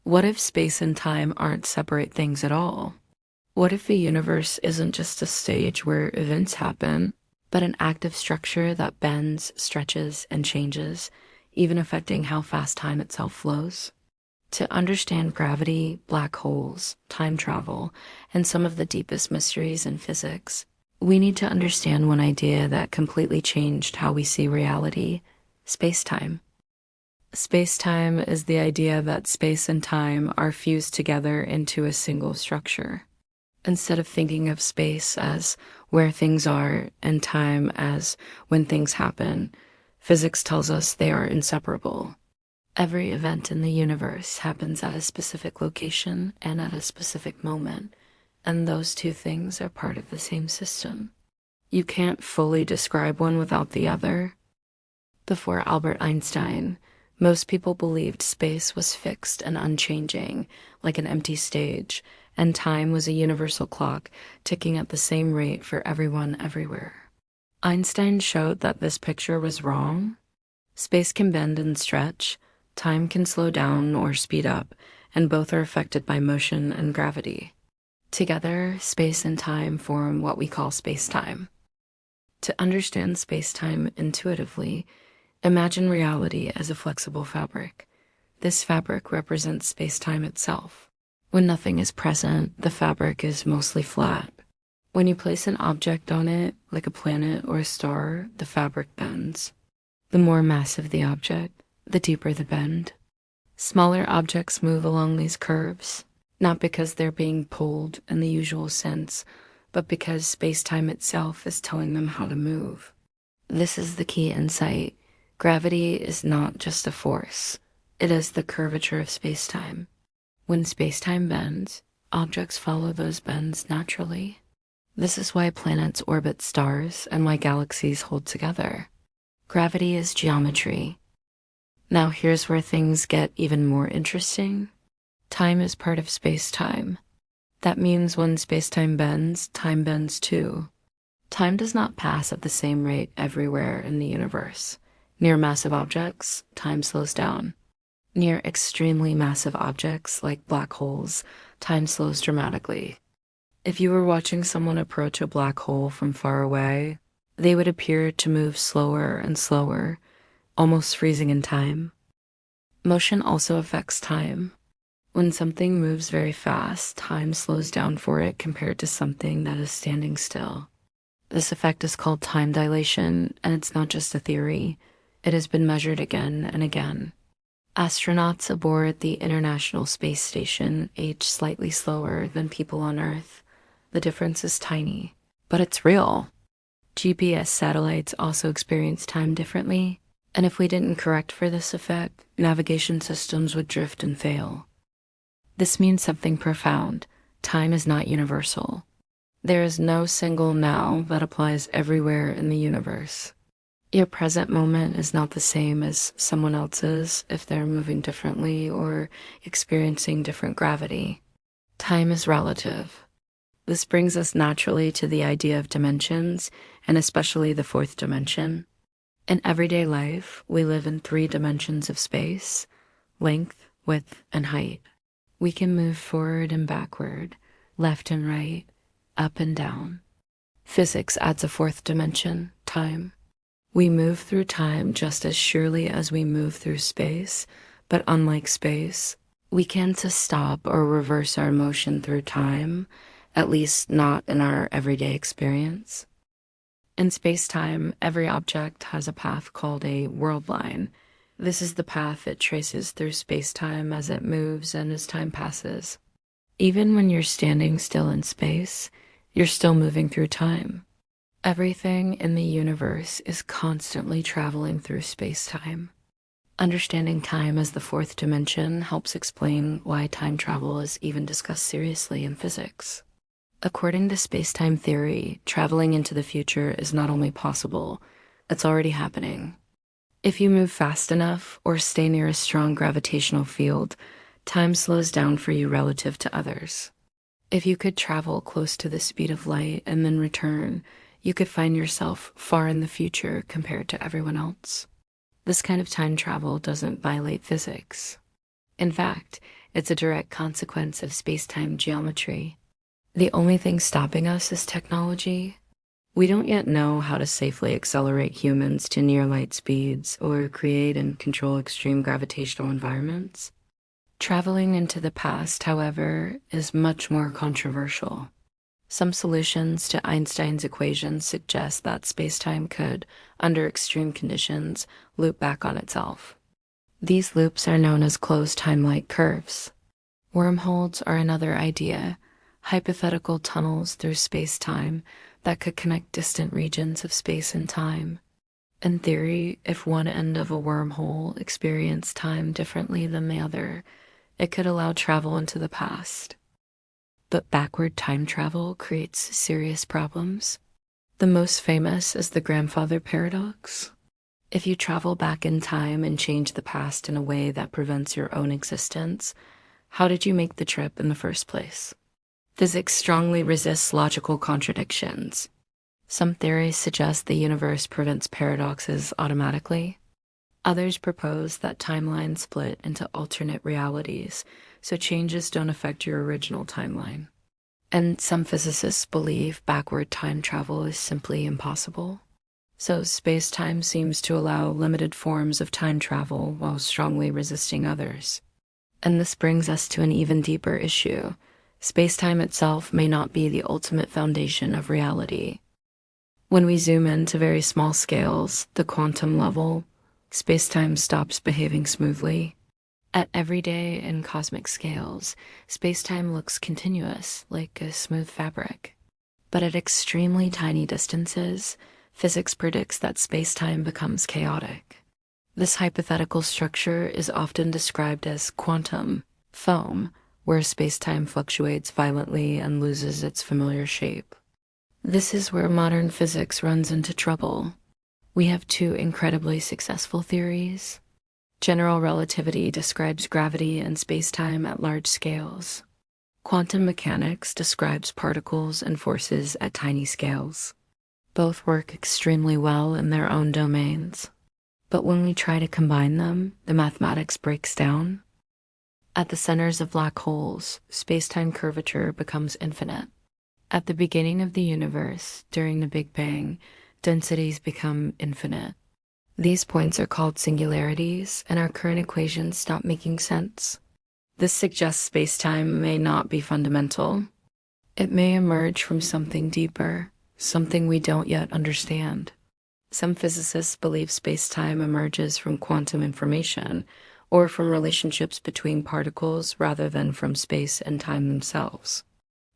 What if space and time aren't separate things at all? What if the universe isn't just a stage where events happen, but an active structure that bends, stretches, and changes, even affecting how fast time itself flows? To understand gravity, black holes, time travel, and some of the deepest mysteries in physics, we need to understand one idea that completely changed how we see reality: space-time. Space-time is the idea that space and time are fused together into a single structure. Instead of thinking of space as where things are and time as when things happen, physics tells us they are inseparable. Every event in the universe happens at a specific location and at a specific moment, and those two things are part of the same system. You can't fully describe one without the other. Before Albert Einstein, most people believed space was fixed and unchanging, like an empty stage, and time was a universal clock ticking at the same rate for everyone everywhere. Einstein showed that this picture was wrong. Space can bend and stretch, time can slow down or speed up, and both are affected by motion and gravity. Together, space and time form what we call space-time. To understand space-time intuitively, imagine reality as a flexible fabric. This fabric represents space-time itself. When nothing is present, the fabric is mostly flat. When you place an object on it, like a planet or a star, the fabric bends. The more massive the object, the deeper the bend. Smaller objects move along these curves, not because they're being pulled in the usual sense, but because space-time itself is telling them how to move. This is the key insight. Gravity is not just a force. It is the curvature of space-time. When space-time bends, objects follow those bends naturally. This is why planets orbit stars and why galaxies hold together. Gravity is geometry. Now here's where things get even more interesting. Time is part of space-time. That means when space-time bends, time bends too. Time does not pass at the same rate everywhere in the universe. Near massive objects, time slows down. Near extremely massive objects like black holes, time slows dramatically. If you were watching someone approach a black hole from far away, they would appear to move slower and slower, almost freezing in time. Motion also affects time. When something moves very fast, time slows down for it compared to something that is standing still. This effect is called time dilation, and it's not just a theory. It has been measured again and again. Astronauts aboard the International Space Station age slightly slower than people on Earth. The difference is tiny, but it's real. GPS satellites also experience time differently, and if we didn't correct for this effect, navigation systems would drift and fail. This means something profound. Time is not universal. There is no single now that applies everywhere in the universe. Your present moment is not the same as someone else's if they're moving differently or experiencing different gravity. Time is relative. This brings us naturally to the idea of dimensions, and especially the fourth dimension. In everyday life, we live in 3 dimensions of space: length, width, and height. We can move forward and backward, left and right, up and down. Physics adds a 4th dimension, time. We move through time just as surely as we move through space, but unlike space, we can't stop or reverse our motion through time, at least not in our everyday experience. In space-time, every object has a path called a world line. This is the path it traces through space-time as it moves and as time passes. Even when you're standing still in space, you're still moving through time. Everything in the universe is constantly traveling through space-time. Understanding time as the 4th dimension helps explain why time travel is even discussed seriously in physics. According to space-time theory, traveling into the future is not only possible, it's already happening. If you move fast enough or stay near a strong gravitational field, time slows down for you relative to others. If you could travel close to the speed of light and then return, you could find yourself far in the future compared to everyone else. This kind of time travel doesn't violate physics. In fact, It's a direct consequence of space-time geometry. The only thing stopping us is technology. We don't yet know how to safely accelerate humans to near light speeds or create and control extreme gravitational environments. Traveling into the past, however, is much more controversial. Some solutions to Einstein's equations suggest that spacetime could, under extreme conditions, loop back on itself. These loops are known as closed time-like curves. Wormholes are another idea, hypothetical tunnels through space-time that could connect distant regions of space and time. In theory, if one end of a wormhole experienced time differently than the other, it could allow travel into the past. But backward time travel creates serious problems. The most famous is the grandfather paradox. If you travel back in time and change the past in a way that prevents your own existence, how did you make the trip in the first place? Physics strongly resists logical contradictions. Some theories suggest the universe prevents paradoxes automatically. Others propose that timelines split into alternate realities, so changes don't affect your original timeline. And some physicists believe backward time travel is simply impossible. So space-time seems to allow limited forms of time travel while strongly resisting others. And this brings us to an even deeper issue. Space-time itself may not be the ultimate foundation of reality. When we zoom in to very small scales, the quantum level, space-time stops behaving smoothly. At everyday and cosmic scales, space-time looks continuous, like a smooth fabric. But at extremely tiny distances, physics predicts that space-time becomes chaotic. This hypothetical structure is often described as quantum foam, where space-time fluctuates violently and loses its familiar shape. This is where modern physics runs into trouble. We have two incredibly successful theories. General relativity describes gravity and space-time at large scales. Quantum mechanics describes particles and forces at tiny scales. Both work extremely well in their own domains. But when we try to combine them, the mathematics breaks down. At the centers of black holes, space-time curvature becomes infinite. At the beginning of the universe, during the Big Bang, densities become infinite. These points are called singularities, and our current equations stop making sense. This suggests space-time may not be fundamental. It may emerge from something deeper, something we don't yet understand. Some physicists believe space-time emerges from quantum information, or from relationships between particles rather than from space and time themselves.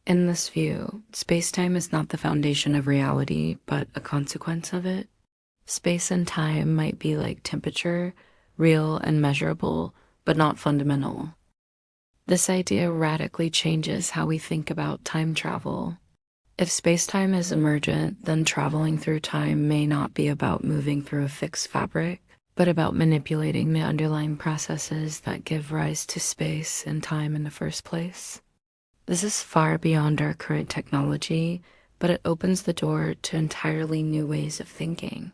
In this view, space-time is not the foundation of reality, but a consequence of it. Space and time might be like temperature, real and measurable, but not fundamental. This idea radically changes how we think about time travel. If space-time is emergent, then traveling through time may not be about moving through a fixed fabric, but about manipulating the underlying processes that give rise to space and time in the first place. This is far beyond our current technology, but it opens the door to entirely new ways of thinking.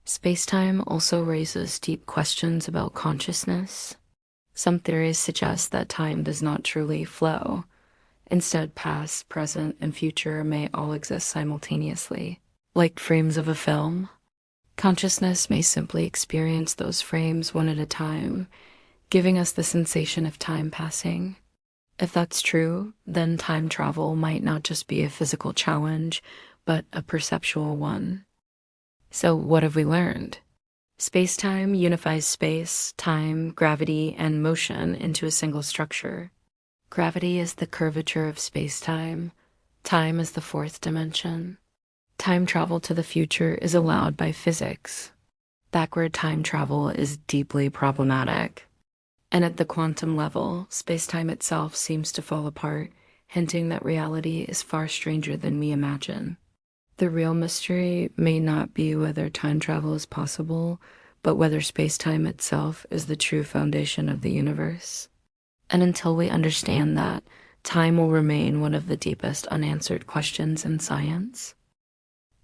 Space-time also raises deep questions about consciousness. Some theories suggest that time does not truly flow. Instead, past, present, and future may all exist simultaneously, like frames of a film. Consciousness may simply experience those frames one at a time, giving us the sensation of time passing. If that's true, then time travel might not just be a physical challenge, but a perceptual one. So what have we learned? Space-time unifies space, time, gravity, and motion into a single structure. Gravity is the curvature of space-time. Time is the fourth dimension. Time travel to the future is allowed by physics. Backward time travel is deeply problematic. And at the quantum level, space-time itself seems to fall apart, hinting that reality is far stranger than we imagine. The real mystery may not be whether time travel is possible, but whether space-time itself is the true foundation of the universe. And until we understand that, time will remain one of the deepest unanswered questions in science.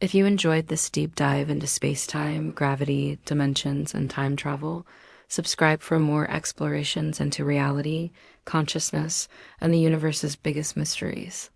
If you enjoyed this deep dive into space-time, gravity, dimensions, and time travel, Subscribe for more explorations into reality, consciousness, and the universe's biggest mysteries.